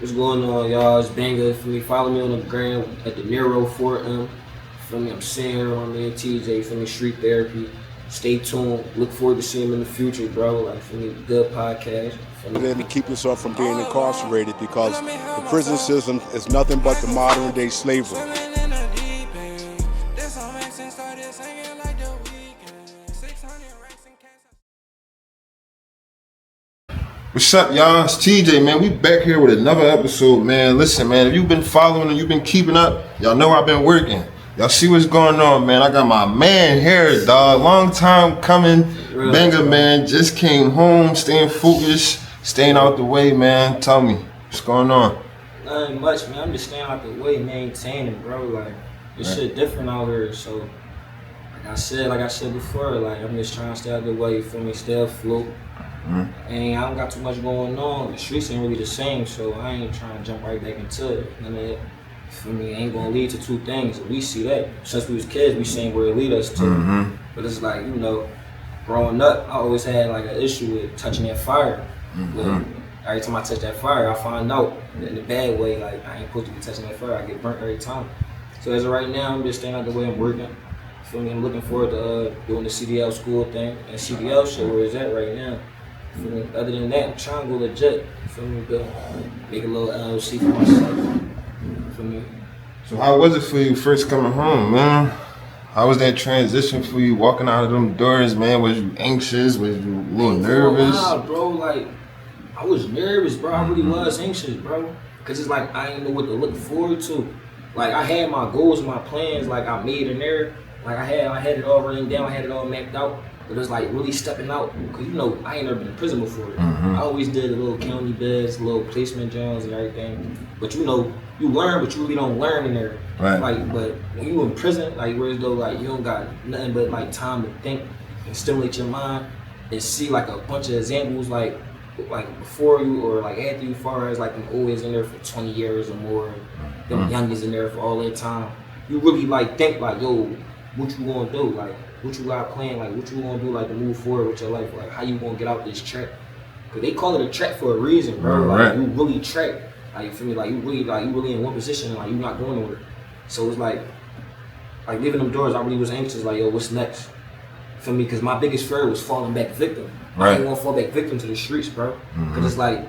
What's going on, y'all? It's Banga. For me, follow me on the gram at the Nero 4M. For me, I'm saying my man TJ. For me, Street Therapy. Stay tuned. Look forward to seeing him in the future, bro. Like for me, good podcast. Then to keep yourself from being incarcerated, because the prison system is nothing but the modern day slavery. What's up, y'all? It's TJ, man. We back here with another episode, man. Listen, man, if you've been following and you've been keeping up, y'all know I've been working. Y'all see what's going on, man. I got my man here, dog. Long time coming. Banga, man. Just came home, staying focused, staying out the way, man. Tell me, what's going on? Nothing much, man. I'm just staying out the way, maintaining, bro. Like, this shit different out here, so like I said before, like I'm just trying to stay out the way, you feel me, stay afloat. And I don't got too much going on. The streets ain't really the same, so I ain't trying to jump right back into it. I mean, for me, it ain't gonna lead to two things. We see that. Since we was kids, we seen where it lead us to. But it's like, you know, growing up, I always had like an issue with touching that fire. But every time I touch that fire, I find out in a bad way, like I ain't supposed to be touching that fire. I get burnt every time. So as of right now, I'm just staying out the way. I'm working. Feel me? I'm looking forward to doing the CDL school thing and CDL shit where it's at right now. Feel me? Other than that, I'm trying to go legit. Feel me? Make a little LLC for myself. Feel me? So how was it for you first coming home, man? How was that transition for you walking out of them doors, man? Was you anxious? Was you a little nervous? Nah, bro, like, I was nervous, bro. I really was anxious, bro. Cause it's like, I didn't know what to look forward to. Like, I had my goals and my plans, like, I made in there. Like, I had it all written down, I had it all mapped out. But it was like really stepping out, cause you know I ain't never been in prison before. I always did a little county beds, little placement jobs and everything. But you know, you learn, but you really don't learn in there. Right. Like, but when you in prison, like whereas though like you don't got nothing but like time to think and stimulate your mind and see like a bunch of examples like before you or like after you, far as like them always in there for 20 years or more, them youngest in there for all that time. You really like think like, yo, what you gonna do? Like, what you got planned, like what you gonna do like to move forward with your life, like how you gonna get out this trap. Cause they call it a trap for a reason, bro. Like you really trap. Like you feel me, like you really in one position, like you not going nowhere. So it's like leaving them doors, I really was anxious, like yo, what's next? Feel me? Cause my biggest fear was falling back victim. I didn't want to fall back victim to the streets, bro. Cause it's like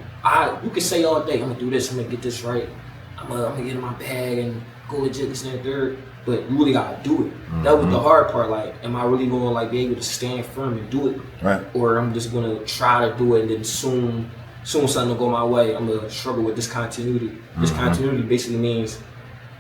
you can say all day, I'm gonna do this, I'm gonna get this right, I'm gonna get in my bag and go legit this and that third. But you really gotta do it. That was the hard part. Like, am I really gonna like be able to stand firm and do it? Right. Or I'm just gonna try to do it and then soon something will go my way. I'm gonna struggle with discontinuity. Discontinuity basically means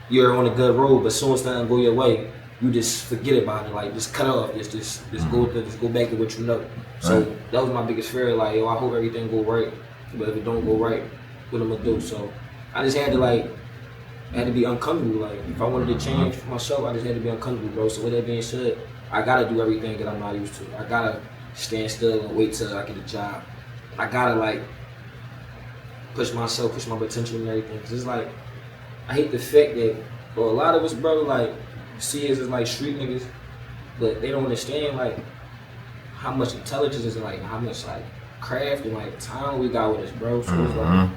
you're on a good road, but soon something go your way, you just forget about it. Like, just cut off. Just go back to what you know. So that was my biggest fear. Like, yo, I hope everything go right. But if it don't go right, what I'm gonna do? So I just had to be uncomfortable. Like, if I wanted to change for myself, I just had to be uncomfortable, bro. So with that being said, I gotta do everything that I'm not used to. I gotta stand still and wait till I get a job. I gotta like push myself, push my potential and everything. Cause it's like, I hate the fact that, well, a lot of us, bro, like, see us as like street niggas, but they don't understand like how much intelligence is like, how much like craft and like talent we got with us, bro. So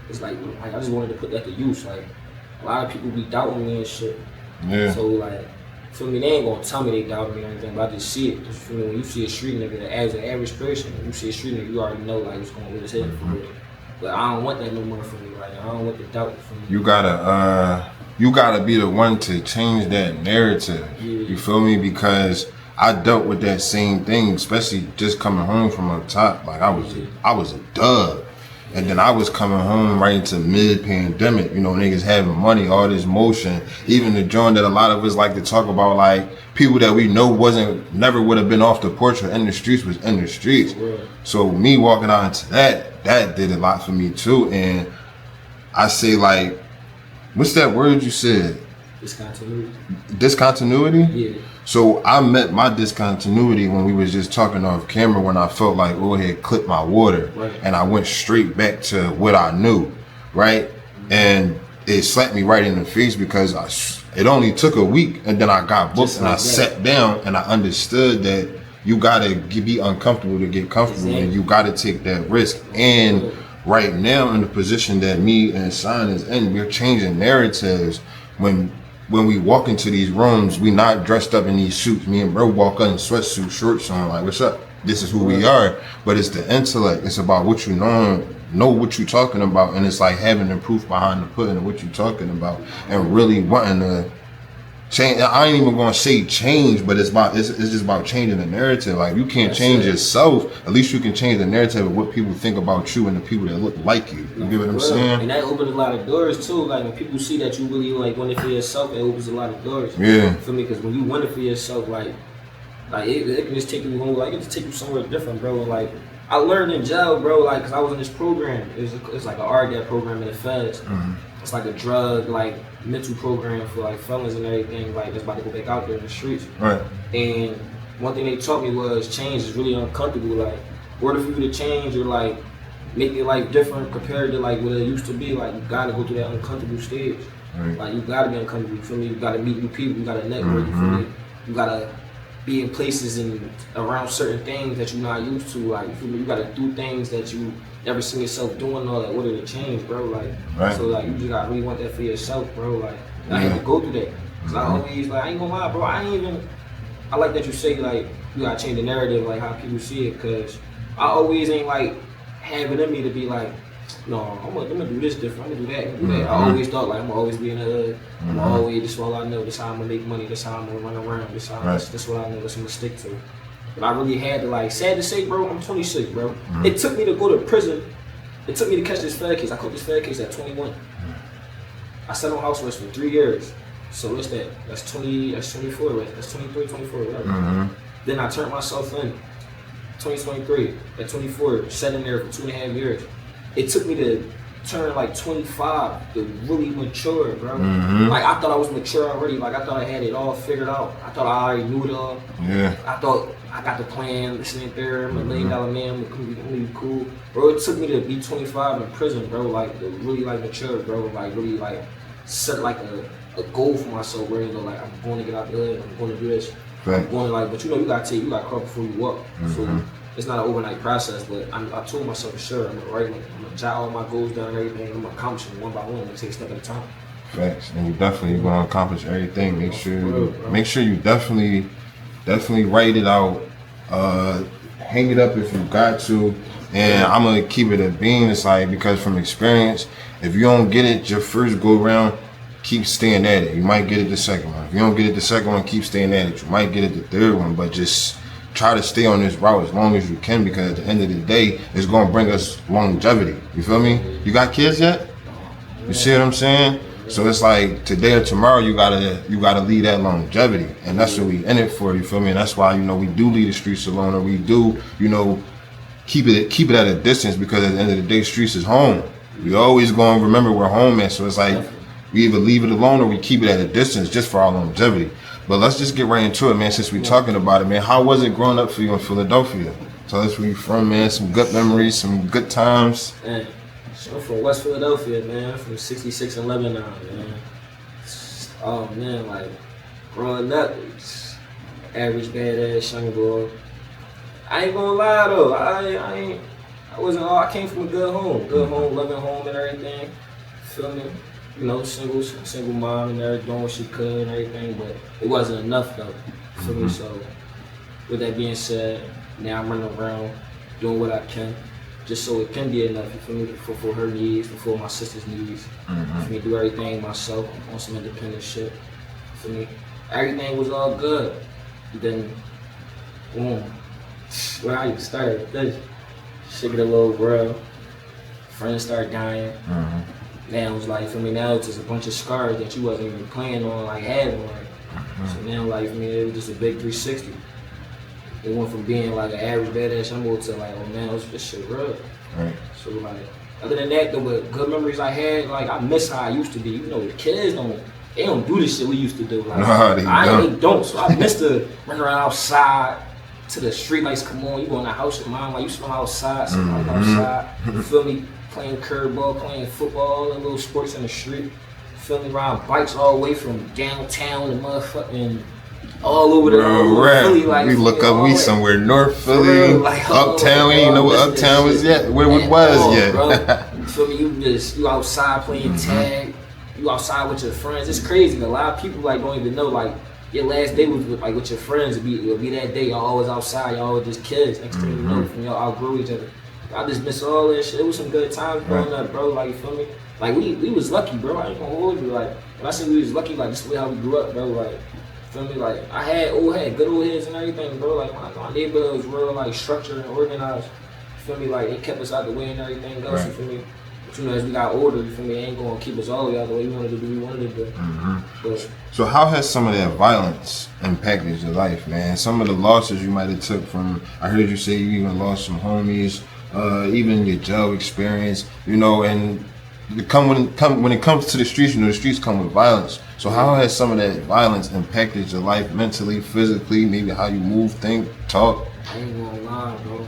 it's like I just wanted to put that to use. Like, a lot of people be doubting me and shit. Yeah. So like, for me, they ain't gonna tell me they doubt me or anything, but I just see it. Just for me, when you see a street nigga, as an average person, when you see a street nigga, you already know like what's going with his head for real. But I don't want that no more for me. Like, I don't want the doubt for me. You gotta be the one to change that narrative. Yeah. You feel me? Because I dealt with that same thing, especially just coming home from up top. Like I was a dub. And then I was coming home right into mid-pandemic, you know, niggas having money, all this motion. Even the joint that a lot of us like to talk about, like people that we know never would have been off the porch or in the streets was in the streets. So me walking out into that did a lot for me too. And I say like, what's that word you said? Discontinuity. Discontinuity? Yeah. So I met my discontinuity when we was just talking off camera, when I felt like, oh, it had clipped my water. And I went straight back to what I knew, right? And it slapped me right in the face because it only took a week, and then I got booked and I sat down and I understood that you gotta be uncomfortable to get comfortable, and you gotta take that risk. And right now in the position that me and Son is in, we're changing narratives. When we walk into these rooms, we not dressed up in these suits. Me and bro walk in sweatsuit, shorts on, like, what's up? This is who we are. But it's the intellect. It's about what you know what you're talking about, and it's like having the proof behind the pudding of what you're talking about, and really wanting to change. I ain't even gonna say change, but it's just about changing the narrative. Like, you can't change yourself, at least you can change the narrative of what people think about you and the people that look like you. You get what I'm saying? And that opens a lot of doors too. Like, when people see that you really like want it for yourself, it opens a lot of doors. Yeah. For me, because when you want it for yourself, like it can just take you home. Like, it just take you somewhere different, bro. Like, I learned in jail, bro. Like, cause I was in this program. It's like an RDAP program in the feds. Mm-hmm. It's like a drug, like, mental program for like felons and everything, like, that's about to go back out there in the streets. Right. And one thing they taught me was change is really uncomfortable. Like, in order for you to change or like make your life different compared to like what it used to be, like, you gotta go through that uncomfortable stage. Right. Like, you gotta be uncomfortable. You feel me? You gotta meet new people. You gotta network. Mm-hmm. You feel me? You gotta be in places and around certain things that you're not used to. Like, you feel me? You gotta do things that you never seen yourself doing, all that, order to change, bro. Like, right. So like, you just gotta really want that for yourself, bro. Like, I had to go through that. Cause I always, like, I ain't gonna lie, bro. I like that you say, like, you gotta change the narrative, like how people see it. Cause I always ain't like have it in me to be like, no, I'm gonna do this different. I'm gonna do that. I'm gonna do that. I always thought like I'm gonna always be in the hood. I'm always, this is all I know. This is how I'm gonna make money. This is how I'm gonna run around. This is how this is what I know. This I'm gonna stick to. But I really had to, like, sad to say, bro, I'm 26, bro. It took me to go to prison. It took me to catch this fed case. I caught this fed case at 21. I sat on house arrest for 3 years. So what's that? That's 20. That's 24. Right? That's 23, 24. Right? Then I turned myself in. 2023 at 24, sat in there for 2.5 years. It took me to turn like 25 to really mature, bro. Like, I thought I was mature already. Like, I thought I had it all figured out. I thought I already knew it all. Yeah. I thought I got the plan. This ain't there. I'm $1 million man. I'm gonna be cool, bro. It took me to be 25 in prison, bro. Like, to really like mature, bro. Like, really like set like a goal for myself, where, you know, like, I'm going to get out the hood. I'm going to do this. Right. I'm going to, like, but you know, you gotta crawl before you walk. So it's not an overnight process, but I told myself for sure, I'm gonna jot all my goals down and everything. I'm gonna accomplish them one by one. I'm gonna take a step at a time. Facts, and you're gonna accomplish everything. Make sure you definitely write it out. Hang it up if you got to. And I'm gonna keep it a beam. It's like, because from experience, if you don't get it your first go round, keep staying at it. You might get it the second one. If you don't get it the second one, keep staying at it. You might get it the third one, but just try to stay on this route as long as you can, because at the end of the day, it's gonna bring us longevity. You feel me? You got kids yet? You see what I'm saying? So it's like, today or tomorrow, you gotta lead that longevity, and that's what we in it for. You feel me? And that's why, you know, we do leave the streets alone, or we do, you know, keep it at a distance, because at the end of the day, streets is home. We always gonna remember where home is. So it's like, we either leave it alone or we keep it at a distance just for our longevity. But let's just get right into it, man, since we're talking about it, man. How was it growing up for you in Philadelphia? Tell us where you're from, man. Some good memories, some good times. Man, so I'm from West Philadelphia, man. From 66 and Lebanon, man. Oh, man, like, growing up, average badass young boy. I ain't gonna lie, though. I came from a good home, loving home and everything. Feel me? You know, single mom and everything, doing what she could and everything, but it wasn't enough though for me. So with that being said, now I'm running around doing what I can, just so it can be enough for me, for her needs, for my sister's needs, for me to do everything myself on some independent shit. For me, everything was all good. Then, boom, where I even started, this shit get a little world. Friends start dying. Now it's like, for me, now it's just a bunch of scars that you wasn't even planning on, like, having, like. So now, like, for me, it was just a big 360. It went from being like an average badass young boy to like, oh man, this shit real. Right. So like, other than that, though, with good memories I had, like, I miss how I used to be. You know, the kids don't do this shit we used to do. Like, they don't. So I miss the running around outside to the street lights come on. You go in the house with mom, like, you swim outside, so I go outside. You feel me? Playing curveball, playing football, and little sports in the street. Feel me? Riding bikes all the way from downtown to motherfucking all over the Philly, like we look up, we somewhere North Philly, real, like, uptown. We didn't know what uptown was yet, where it was yet. Bro. You feel me? You outside playing tag, you outside with your friends. It's crazy. A lot of people like don't even know like your last day was with your friends. It'll be that day. Y'all always outside. Y'all always just kids. Next thing you know, from y'all outgrow each other. I just miss all that shit. It was some good times growing up, bro. Like, you feel me? Like we was lucky, bro. I ain't gonna hold you. Like when I say we was lucky, like this is how we grew up, bro. Like. Feel me? Like I had good old heads and everything, bro. Like my neighborhood was real like structured and organized. Feel me? Like it kept us out the way and everything else. You feel me? But you know, as we got older, you feel me? It ain't gonna keep us all the way out the way we wanted to do. We wanted to do. But, so how has some of that violence impacted your life, man? Some of the losses you might have took from. I heard you say you even lost some homies, even your jail experience. You know, and when it comes to the streets, you know, the streets come with violence. So how has some of that violence impacted your life mentally, physically, maybe how you move, think, talk? I ain't gonna lie, bro.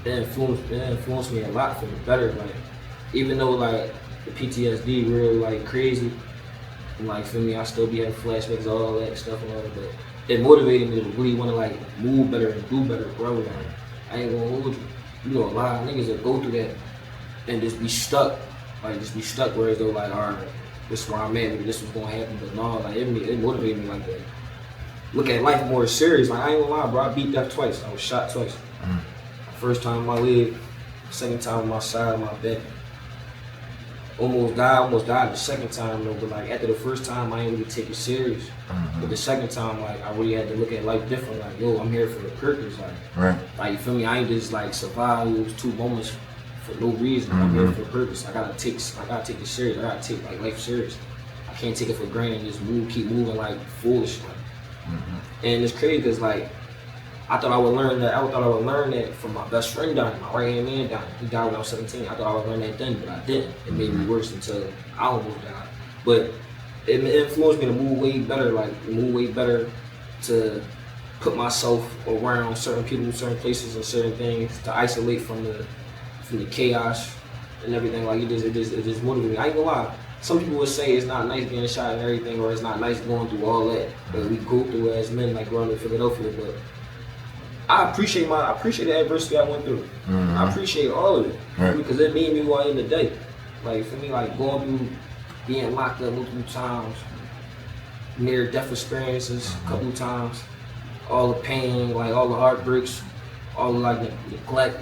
It influenced me a lot for the better. Like, even though like the PTSD real like crazy, and like for me, I still be having flashbacks, all that stuff and all that. But it motivated me to really want to like move better and do better, bro. Like, I ain't gonna hold you. You know, a lot of niggas that go through that and just be stuck. Like just be stuck where as though like, alright, this is where I'm at, maybe this was gonna happen, but no, like it motivated me like that. Look at life more serious. Like I ain't gonna lie, bro, I beat death twice. I was shot twice. First time in my leg, second time on my side of my back. Almost died the second time though, but like after the first time I ain't really take it serious. But the second time, like I really had to look at life different. Like, yo, I'm here for a purpose. Like you feel me? I ain't just like survive those 2 moments for no reason. I'm here for a purpose. I gotta take it serious. I gotta take like life serious. I can't take it for granted and just keep moving like foolish. Like. And it's crazy because like I thought I would learn that from my best friend dying, my right hand man dying. He died when I was 17. I thought I would learn that then, but I didn't. It made me worse until I almost died. But it influenced me to move way better to put myself around certain people, certain places, and certain things to isolate from the chaos and everything. Like it just motivated me. I ain't gonna lie. Some people would say it's not nice getting shot and everything, or it's not nice going through all that we go through as men, like growing up in Philadelphia. But I appreciate the adversity I went through. I appreciate all of it because it made me who I am today. Like for me, like going through being locked up multiple times, near death experiences a couple of times, all the pain, like all the heartbreaks, all the like the neglect,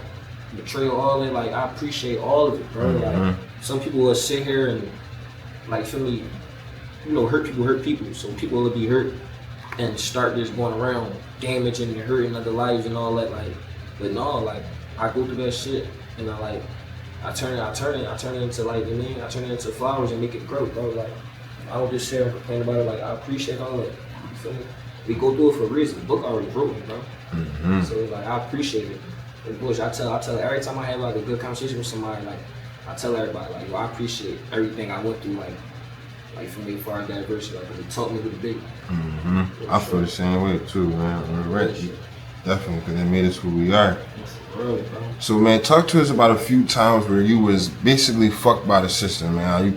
betrayal, all that. Like I appreciate all of it, bro. Like some people will sit here and like feel me, you know, hurt people. So people will be hurt and start just going around damaging and hurting other lives and all that. Like, but no, like I go through that shit and I turn it into like, you mean, I turn it into flowers and make it grow, bro. Like I don't just share and complain about it. Like I appreciate all that. You feel me? We go through it for a reason. The book already wrote it, bro. So it's like I appreciate it. And Bush, I tell every time I have like a good conversation with somebody, like I tell everybody, like, yo, I appreciate everything I went through, like for me, as far as diversity, like, 'cause it taught me who to be. I feel the same way too, man. We're right. Definitely, because it made us who we are. Bro. So, man, talk to us about a few times where you was basically fucked by the system, man.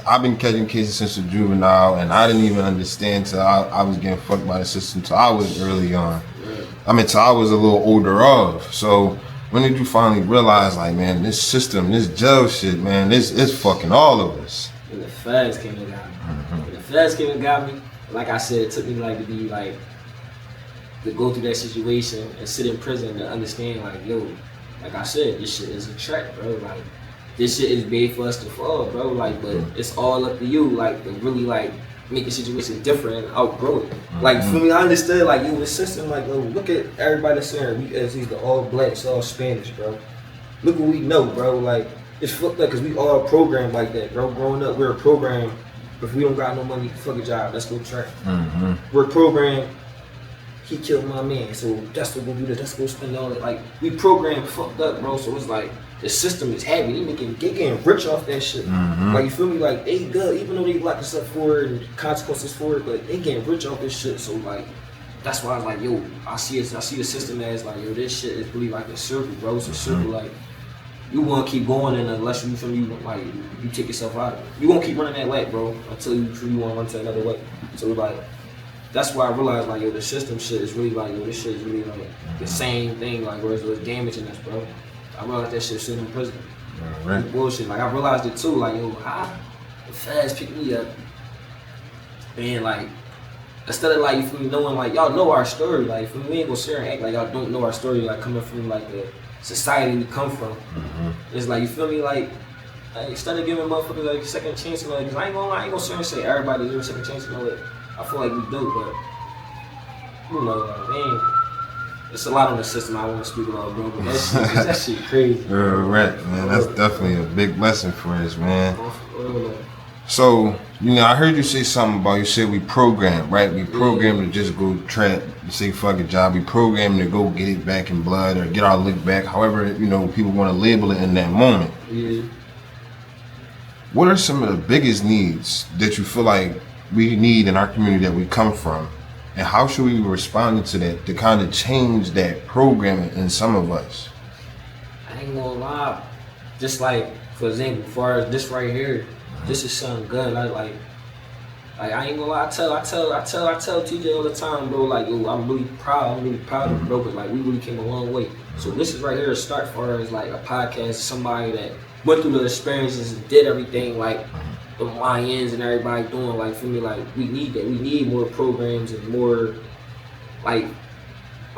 I've been catching cases since a juvenile, and I didn't even understand till I was getting fucked by the system till I was early on. I mean, till I was a little older off. So, when did you finally realize, like, man, this system, this jail shit, man, it's fucking all of us? And the feds came and got me. When the feds came and got me, like I said, it took me like to be like, to go through that situation and sit in prison and understand like, yo, like I said, this shit is a trap, bro. Like, this shit is made for us to fall, bro. Like, but it's all up to you, like, to really like make the situation different and outgrow it. Like, for me, I understood, like, the system, like, look at everybody that's saying we as either all blacks, all Spanish, bro. Look what we know, bro. Like, it's fucked up because we all programmed like that, bro. Growing up, we're programmed. If we don't got no money, fuck a job, let's go trap. We're programmed. He killed my man, so that's what we'll do. Let's go spend all that. Like, we programmed fucked up, bro. So it's like the system is heavy. They getting rich off that shit. Like, you feel me? Like, they good, even though they lock us up for it and consequences for it, but they getting rich off this shit. So like, that's why I was like, yo, I see the system as like, yo, this shit is really like a circle, bro. It's a circle. Like, you want to keep going, and unless you feel me, like you take yourself out of it, you gonna keep running that way, bro, until you want to run to another way. So like, that's why I realized like, yo, the system shit is really like, yo, this shit is really like the same thing, like where it's damaging us, bro. I realized that shit sitting in prison. Right. Bullshit. Like I realized it too. Like yo, how the feds pick me up, and like instead of like you feel me knowing like y'all know our story, like for me, we ain't gonna sit here and act like y'all don't know our story, like coming from like the society we come from. It's like you feel me, like instead of giving motherfuckers like a second chance, like, cause I ain't gonna sit here and say everybody deserves a second chance, you know what? I feel like we do, but you know, like, man, it's a lot on the system I want to speak about, bro. But that shit crazy. Right, man. That's definitely a big lesson for us, man. So, you know, I heard you say something about, you said we programmed, right? We programmed to just go trap, say fuck a job. We programmed to go get it back in blood or get our lick back. However, you know, people want to label it in that moment. Yeah. What are some of the biggest needs that you feel like we need in our community that we come from? And how should we be responding to that to kind of change that programming in some of us? I ain't gonna lie. Just like, for example, as far as this right here, this is something good. Like I ain't gonna lie. I tell TJ all the time, bro. Like, yo, I'm really proud of you, bro. But like, we really came a long way. So this is right here a start as far as like a podcast. Somebody that went through the experiences and did everything like the YNs and everybody doing, like, for me, like, we need that. We need more programs and more, like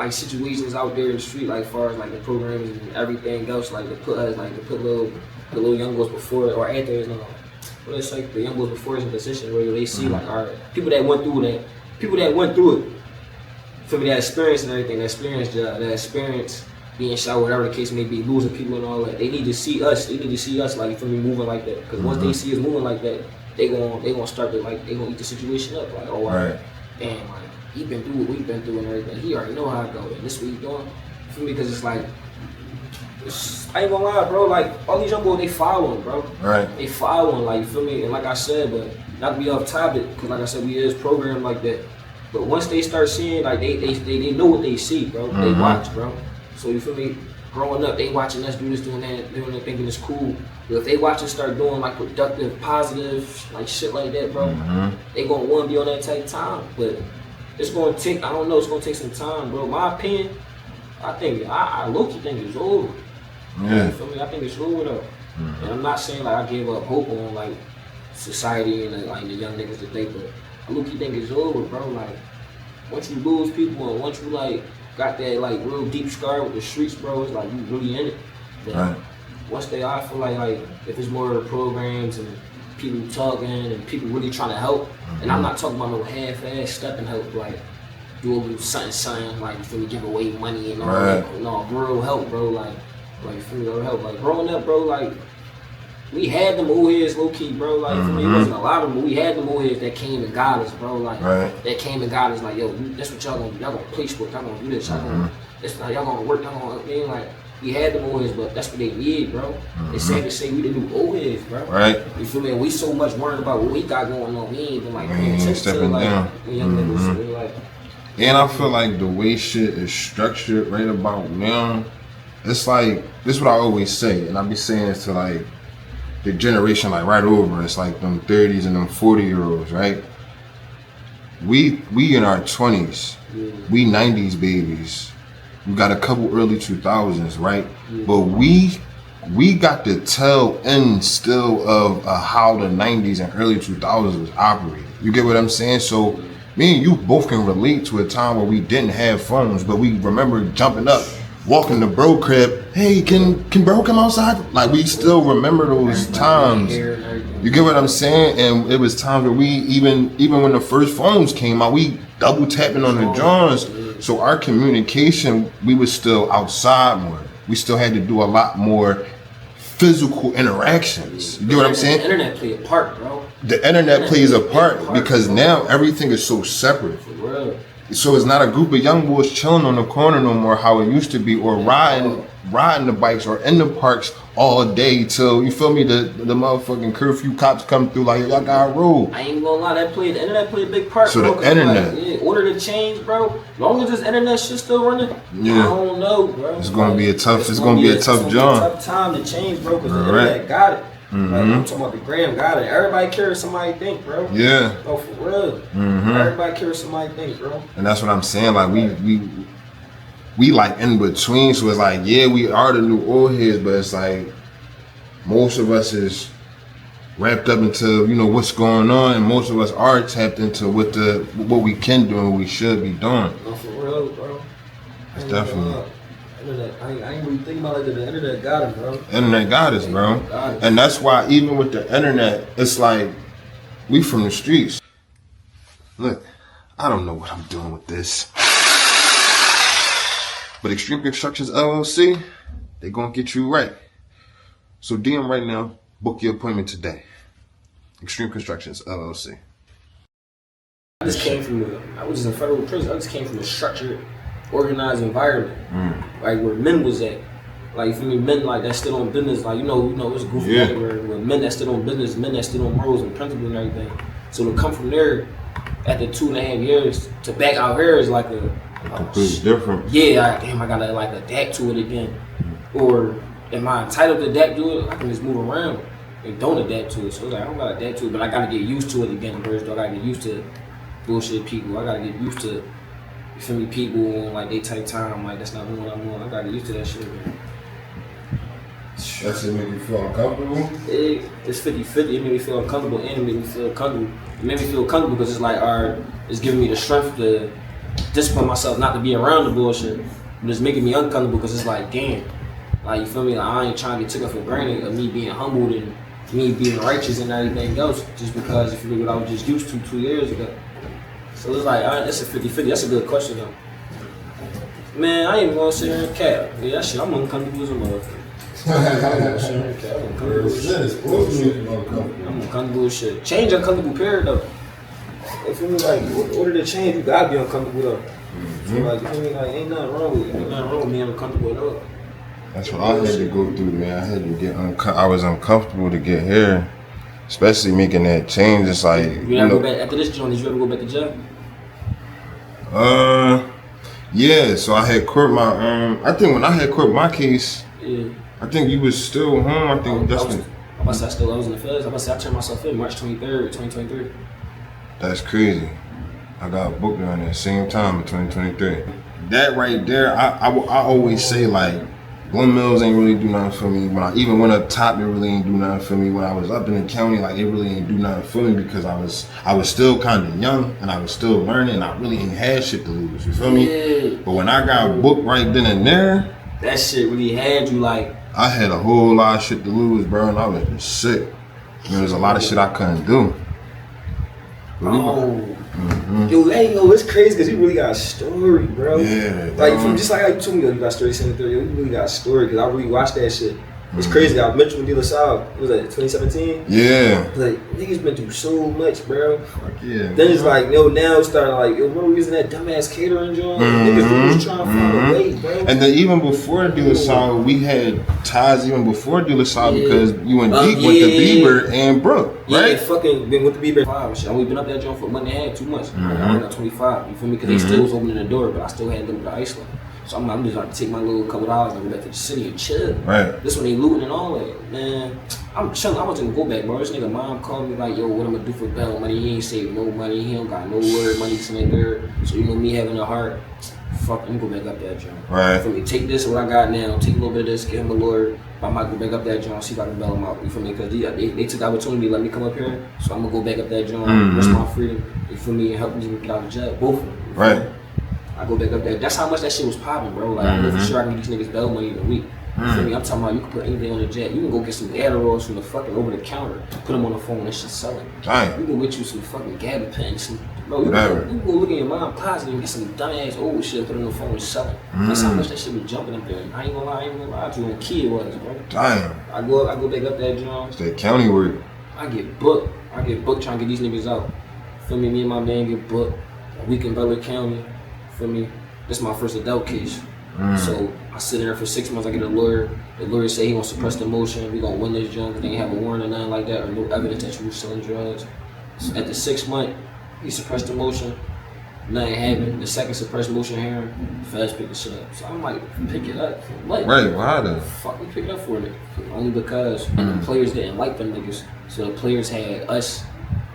situations out there in the street, like, as far as, like, the programs and everything else, like, to put us, like, to put the little young boys before, or after, you know, but it's like the young boys before is in a position where they see, like, our people that went through it, for me, that experience and everything, that experience being shot, whatever the case may be, losing people and all that. They need to see us. Like, for me, moving like that. Because once they see us moving like that, they gonna start to, like, they gonna eat the situation up. Like, oh, right. Damn, like, he been through what we've been through and everything. He already know how it go. And this what he doing. For me, because it's like, I ain't gonna lie, bro. Like, all these young boys, they following, bro. Right. They following, like, you feel me? And like I said, but not to be off topic, because like I said, we is programmed like that. But once they start seeing, like, they know what they see, bro. They watch, bro. So you feel me? Growing up, they watching us do this, doing that, thinking it's cool. But if they watch us start doing like productive, positive, like shit like that, bro, they gonna want to be on that type of time. But it's gonna take, I don't know, it's gonna take some time, bro. My opinion, I low-key think it's over. Yeah. You feel me? I think it's over though. And I'm not saying like I gave up hope on like society and like the young niggas today, but I low-key think it's over, bro. Like, once you lose people and once you like got that like real deep scar with the streets, bro, it's like you really in it. But right. Once I feel like if it's more programs and people talking and people really trying to help, and I'm not talking about no half-ass stepping help, like do a little something, like you feel me, give away money and all that. No, real help, bro, like you feel me, real help. Like growing up, bro, like we had them old heads low key, bro. Like for me, it wasn't a lot of them, but we had them old heads that came and got us, bro. Like that came and got us. Like, yo, that's what y'all gonna do. Y'all gonna play sports. Y'all gonna do this. Y'all gonna, y'all gonna work. Y'all gonna. I mean, like we had them old heads, but that's what they need, bro. It's sad to say we the new old heads, bro. Right. You feel me? And we so much worried about what we got going on. We ain't even like paying attention to like young niggas. So like. And I feel like the way shit is structured right about now, it's like this is what I always say, and I be saying this to like the generation like right over. It's like them 30s and them 40-year-olds, right? We in our 20s, we 90s babies. We got a couple early 2000s, right? But we got the tail end still of how the 90s and early 2000s was operated. You get what I'm saying? So me and you both can relate to a time where we didn't have phones, but we remember jumping up, walking to bro crib. Hey, can bro come outside? Like we still remember those times. You get what I'm saying? And it was times where we even when the first phones came out, we double tapping on the drums. So our communication, we was still outside more. We still had to do a lot more physical interactions. You get what I'm saying? The internet play a part, bro. The internet plays a part because now everything is so separate. For real. So it's not a group of young boys chilling on the corner no more how it used to be, or riding the bikes or in the parks all day till, you feel me, the motherfucking curfew cops come through like, y'all gotta roll. I ain't gonna lie, the internet played a big part. So bro, the internet. Like, order to change, bro. As long as this internet shit still running, yeah. I don't know, bro. It's gonna be a tough. It's gonna be a tough job. Tough time to change, bro, because the internet got it. Like, I'm talking about the gram got it. Everybody cares somebody think, bro. Yeah. Oh, for real. Everybody cares somebody think, bro. And that's what I'm saying. Like we like in between. So it's like, yeah, we are the new old heads, but it's like most of us is wrapped up into, you know, what's going on, and most of us are tapped into what we can do and what we should be doing. No, for real, bro. It's definitely. Internet, I ain't really thinking about it, the internet got it, bro. Internet got us, bro. And that's why even with the internet, it's like we from the streets. Look, I don't know what I'm doing with this. But Extreme Constructions LLC, they gonna get you right. So DM right now, book your appointment today. Extreme Constructions LLC. I just came from I was in federal prison. I just came from a structured, organized environment, like where men was at. Like for me, men like that still on business. Like you know, it's goofy where men that still on business, men that still on morals and principles and everything. So to come from there after 2.5 years to back out here is like a completely different. Yeah, I gotta like adapt to it again, or am I entitled to adapt to it? I can just move around and don't adapt to it. So it's like I don't gotta adapt to it, but I gotta get used to it again. First, I gotta get used to bullshit people. I gotta get used to, you feel me, people on like they type time. Like that's not what I'm doing. I gotta get used to that shit, man. That's it make you feel uncomfortable? It's 50-50. It made me feel uncomfortable and it made me feel comfortable. It made me feel comfortable because it's like, alright, it's giving me the strength to discipline myself not to be around the bullshit. But it's making me uncomfortable because it's like, damn. Like, you feel me? Like, I ain't trying to get taken for granted of me being humbled and me being righteous and everything else just because, if you look what I was just used to 2 years ago. So it's like, it's a 50-50. That's a good question, though. Man, I ain't even gonna sit here and cap. Yeah, that shit, I'm uncomfortable as a motherfucker. I'm uncomfortable as shit. Change uncomfortable period though. If you like in order to change, you gotta be uncomfortable though. So like, you feel me? Like ain't nothing wrong with it. Ain't nothing wrong with being uncomfortable at all. That's what I had to go through, man. I had to get I was uncomfortable to get here, especially making that change. It's like you ever go back after this joint? Did you ever go back to jail? Yeah. So I had quit my I think when I had quit my case. Yeah. I think you was still home. I think that's when. I was in the feds. I turned myself in March 23rd, 2023. That's crazy. I got booked around that same time in 2023. That right there, I always say like, Glen Mills ain't really do nothing for me. When I even went up top, it really ain't do nothing for me. When I was up in the county, like it really ain't do nothing for me because I was still kind of young and I was still learning. And I really ain't had shit to lose. You feel me? Yeah. But when I got booked right then and there, that shit really had you like. I had a whole lot of shit to lose, bro, and I was just sick. There was a lot of shit I couldn't do. Yo, it's crazy because you really got a story, bro. Yeah. Like, from just like how you told me, you got story 73, you really got a story because I really watched that shit. It's crazy. I met you in De La Salle. It was like 2017. Yeah. Like niggas been through so much, bro. Fuck yeah. Then it's like, now it's starting like, what were we using that dumbass catering joint? Niggas was trying to find a way, bro. And then even before De La Salle, we had ties even before De La Salle because you and Deke went to Bieber and Brooke, right? Yeah, fucking been with the Bieber 5 shit. I only been up that joint for a month and a half, 2 months. I went up 25. You feel me? Because they still was opening the door, but I still had them to Iceland. So I'm just like to take my little couple dollars and go back to the city and chill. Right. This when they looting and all that. Man, I'm chilling. I wasn't gonna go back, bro. This nigga mom called me like, yo, what I'm gonna do for bail money? He ain't saved no money. He don't got no word money to make there. So you know me having a heart. Fuck, I'm gonna go back up that joint. Right. For me, take this what I got now. Take a little bit of this. Get him a lawyer. I might go back up that joint. See if I can bail him out. You feel me? Because they took the opportunity to let me come up here. So I'm gonna go back up that joint. Risk my freedom. You feel me? And help me get out of jail. Both of them. Right. I go back up there. That's how much that shit was popping, bro. Like, I know for sure I can get these niggas bail money in a week. You feel me? I'm talking about you can put anything on the jet. You can go get some Adderalls from the fucking over the counter, put them on the phone, that shit's selling. Dang. You can get you some fucking gabapentin, bro. You can go look in your mom closet and get some dumbass old shit, put it on the phone, and sell it. That's how much that shit was jumping up there. I ain't gonna lie to you when kid was, bro. Damn. I go back up that joint. It's that county work. I get booked trying to get these niggas out. Feel me? Me and my man get booked. A week in Butler County. Feel me? This is my first adult case. So I sit in there for 6 months, I get a lawyer. The lawyer say he gonna suppress the motion, we gonna win this junk, they ain't have a warrant or nothing like that, or no evidence that you was selling drugs. So at the 6 month, he suppressed the motion. Nothing happened. The second suppressed motion hearing, feds picked the shit up. So I'm like, pick it up. What? Right, why the fuck we pick it up for it? Only because the players didn't like them niggas. So the players had us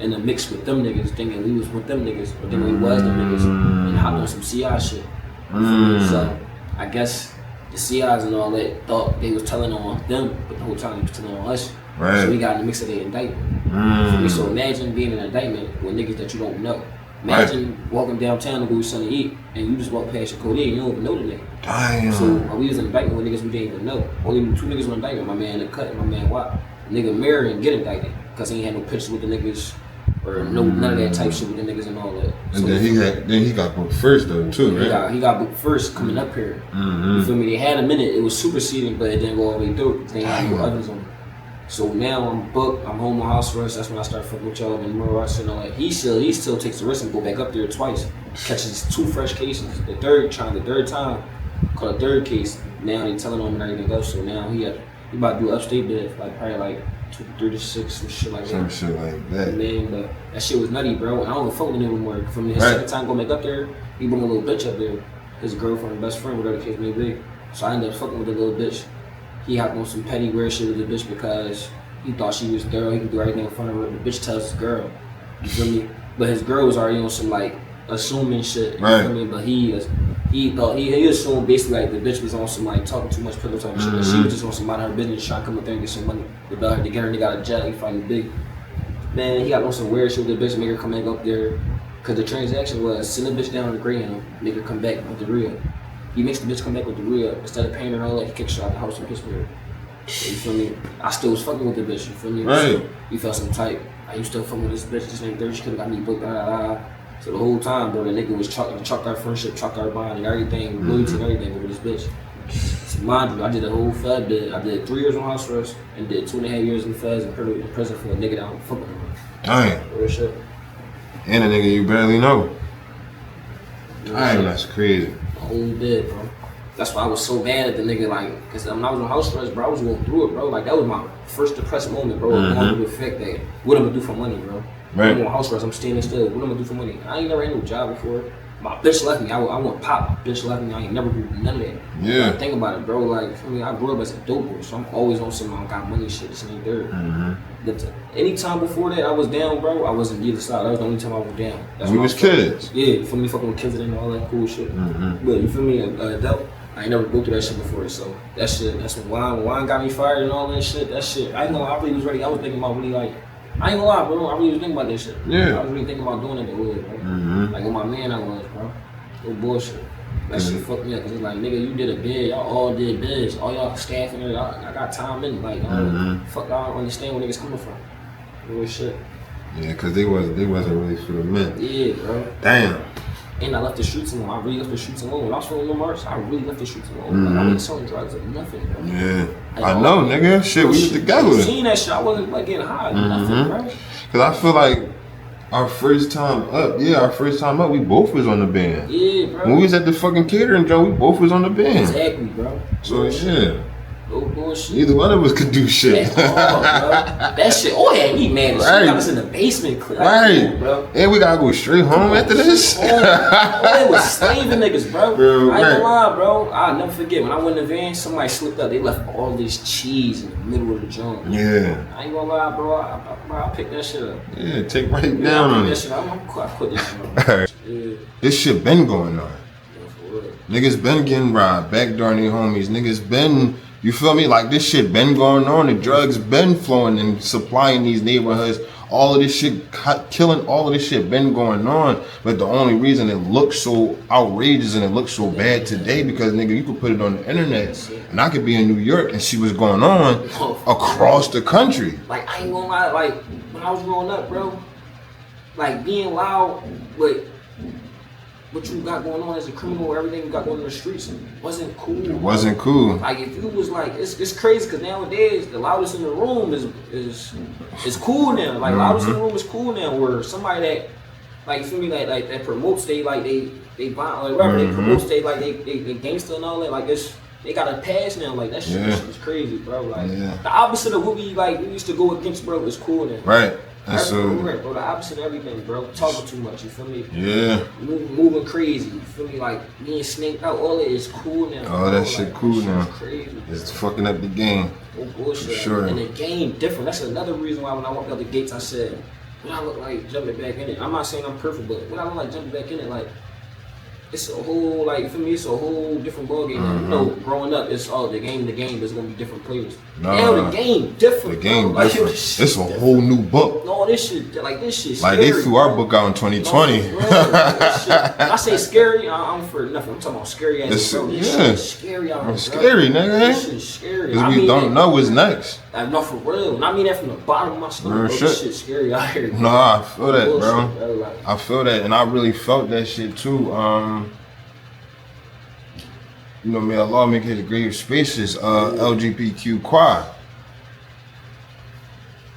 in the mix with them niggas, thinking we was with them niggas, but then we was them niggas, and hopped on some CI shit. So I guess the CIs and all that thought they was telling on them, but the whole time they was telling on us. right? So we got in the mix of the indictment. So imagine being in an indictment with niggas that you don't know. Imagine walking downtown to go with something to eat, and you just walk past your codeine, you don't even know the nigga. Damn. So we was in indictment with niggas we didn't even know. Only 2 niggas were indicted, my man in the cut and my man Watt. Nigga Mary and get indicted, because he ain't had no pictures with the niggas, or none of that type shit with the niggas and all that. So And then he got booked first though too, right? He got booked first coming up here. You feel me? They had a minute, it was superseding, but it didn't go all the way through, because they had no others on it. So now I'm booked, I'm home on house arrest. That's when I start fucking with y'all and more and all that. He still takes the risk and go back up there twice. Catches 2 fresh cases. The third time, called a third case. Now they telling him and everything else. So now he about to do upstate bid, like probably like 36, some shit like that. Some shit like that. Man, but that shit was nutty, bro. I don't even fuck with him anymore. From his second time going back up there, he brought a little bitch up there. His girlfriend, best friend, whatever the case may be. So I ended up fucking with the little bitch. He hopped on some petty weird shit with the bitch because he thought she was thorough. He could do everything in front of her. The bitch tells his girl. You feel me? But his girl was already on some like assuming shit. You feel me? But he assumed basically like the bitch was on some like talking too much pillow talk shit. She was just on some mind her business, trying to come up there and get some money. To get her nigga out of jail, he fighting big. Man, he got on some weird shit with the bitch, make her come back up there. Cause the transaction was send the bitch down to the Greyhound, make her come back with the real. He makes the bitch come back with the real. Instead of paying her and all that, he kicks her out the house in Pittsburgh. So, you feel me? I still was fucking with the bitch, you feel me? Right. So, you felt some type. I used to fucking with this bitch, this ain't dirty, she could've got me booked, So the whole time, bro, the nigga was chucked our friendship, chucked our bond and everything, loyalty and everything over this bitch. So mind you, I did a whole fed bid. I did 3 years on house arrest and did 2.5 years in the feds and in prison for a nigga that I don't fuck with. Damn. Real shit. And a nigga you barely know. Damn, that's crazy. The whole bid, bro. That's why I was so mad at the nigga, like, cause when I was on house arrest, bro, I was going through it, bro. Like, that was my first depressed moment, bro. Going through the fact that, what I'm gonna do for money, bro? Right. I'm on house arrest, I'm standing still. What I'm gonna do for money? I ain't never had no job before. My bitch left me. I want pop. My bitch left me. I ain't never do none of that. Yeah. Like, think about it, bro. Like, I mean, I grew up as a dope boy, so I'm always on some I got money shit. This ain't there. Any time before that I was down, bro, I wasn't either side. That was the only time I was down. That's We when was I fucking- kids. Yeah, for me fucking with kids and all that cool shit. But you feel me, adult. I ain't never go through that shit before, so that shit, that's when wine got me fired and all that shit. That shit, I know I really was ready. I was thinking about really like, I ain't gonna lie, bro. I really was thinking about that shit. Yeah. I was really thinking about doing it the hood, bro. Like with my man I was, bro. No bullshit. That shit fucked me up, cause it's like, nigga, you did a bid, y'all all did bids, all y'all staff in there, I got time in, like, fuck, I don't understand where niggas coming from. Real shit. Yeah, cause they wasn't really for the men. Yeah, bro. Damn. And I left the streets alone. I really left the streets alone. When I was feeling no marks, I really left the streets alone. Like, I wasn't selling drugs or nothing, bro. Yeah. Like, I know, nigga. Shit, we was together. You seen that shit. I wasn't like getting high. Nothing, bro. Cause I feel like our first time up, we both was on the band. Yeah, bro. When we was at the fucking catering joint, we both was on the band. Exactly, bro. So yeah. No bullshit. Neither one of us could do shit. Bro. That shit had me mad as shit. Right. Got us in the basement. Right. Cool, bro. And we gotta go straight home after this. They was slaving niggas, bro. Bro, I ain't right. gonna lie, bro. I'll never forget when I went in the van, somebody slipped up. They left all this cheese in the middle of the joint. Yeah. I ain't gonna lie, bro. I picked that shit up. Yeah, take right down on I it. picked that shit up. I quit that shit up. Yeah. This shit been going on. Yeah, for real. Niggas been getting robbed, backdooring their homies. Niggas been, you feel me? Like this shit been going on. The drugs been flowing and supplying these neighborhoods. All of this shit, killing all of this shit been going on. But the only reason it looks so outrageous and it looks so bad today because nigga, you could put it on the internet and I could be in New York and see what's going on across the country. Like, I ain't gonna lie, like, when I was growing up, bro, like, being loud with what you got going on as a criminal, everything you got going on in the streets wasn't cool. It wasn't cool. Like, if you was like, it's crazy because nowadays the loudest in the room is cool now. Like, loudest in the room is cool now. Where somebody that, like, you feel me, like that promotes they violent, like whatever they promotes they gangster and all that. Like, they got a pass now. Like, that shit is crazy, bro. Like, the opposite of what we used to go against, bro, is cool now. Right. And so, bro, the opposite of everything, bro. Talking too much, you feel me? yeah. Moving crazy, you feel me? Like being snaked out, all that is cool now. All that shit like, cool that now. Crazy, It's fucking up the game. Oh bullshit. For sure. And the game different. That's another reason why when I walked out the gates, I said, what I look like jumping back in it. I'm not saying I'm perfect, but what I look like jumping back in it, like, it's a whole, like, for me, it's a whole different ballgame. You know, growing up, it's all the game, there's gonna be different players. Now the game different. The game bro. different. Like, it's a whole new book. No, this shit scary. Like, they threw our book out in 2020. No, when I say scary, I'm for nothing. I'm talking about scary ass, bro. This shit is scary out here, scary, nigga. This shit is scary. Because we don't know what's next. Like, no, for real. And I mean that from the bottom of my stomach, bro. This shit's scary out here. Nah, I feel that, bro. Like, I feel that, and I really felt that shit, too. You know, may Allah make his grave spacious, LGBTQ quad.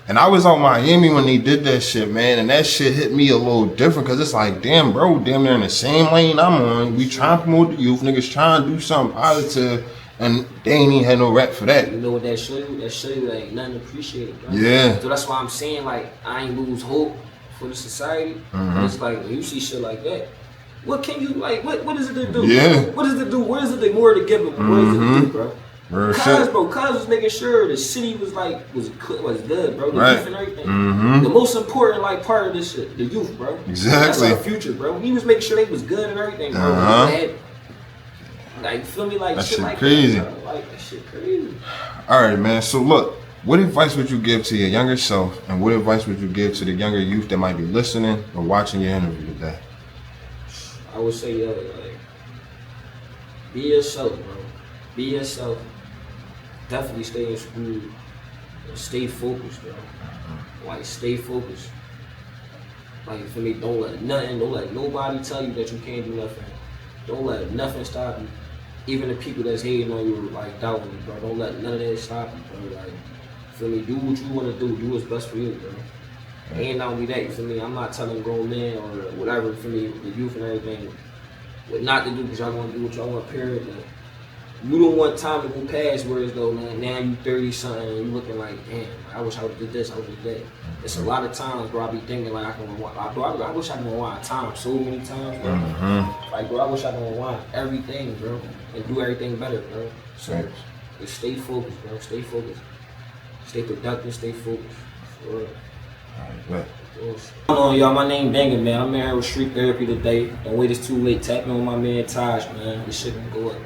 And I was out Miami when they did that shit, man, and that shit hit me a little different, because it's like, damn, bro, damn near in the same lane I'm on. We trying to promote the youth, niggas trying to do something positive, and they ain't even had no rap for that. You know what that show you? That show you ain't nothing appreciated, bro. Yeah. So that's why I'm saying, like, I ain't lose hope for the society. But it's like, when you see shit like that, what can you, like, what is it to do? Yeah. What is it to do? What is it more to give them? What is it to do, bro? Cuz was making sure the city was good, bro. The youth and everything. The most important, like, part of this shit, the youth, bro. Exactly. That's our future, bro. He was making sure they was good and everything, bro. Like, feel me? Like, that shit like crazy. That, bro. Like, that shit crazy. All right, man. So, look, what advice would you give to your younger self, and what advice would you give to the younger youth that might be listening or watching your interview today? I would say, like, be yourself, bro. Be yourself. Definitely stay in school. Stay focused, bro. Like, stay focused. Like, for me, don't let nobody tell you that you can't do nothing. Don't let nothing stop you. Even the people that's hating on you, like, doubting you, bro. Don't let none of that stop you, bro. Like, feel me? Do what you want to do. Do what's best for you, bro. And not only that, you feel me? I'm not telling grown men or whatever, for me, the youth and everything, what not to do, because y'all want to do what y'all want, period. But you don't want time to go past where it's though, man. Now you 30 something and you looking like, damn, I wish I would have did this, I would have did that. It's a lot of times, bro, I be thinking like I wish I could rewind time so many times, bro. Like, bro, I wish I could rewind everything, bro, and do everything better, bro. So, just stay focused, bro. Stay focused. Stay productive, stay focused. For real. What's going on, y'all? My name Banga, man. I'm here with Street Therapy today. Don't wait, it's too late. Tap in with my man Taj, man. This shit gonna go up.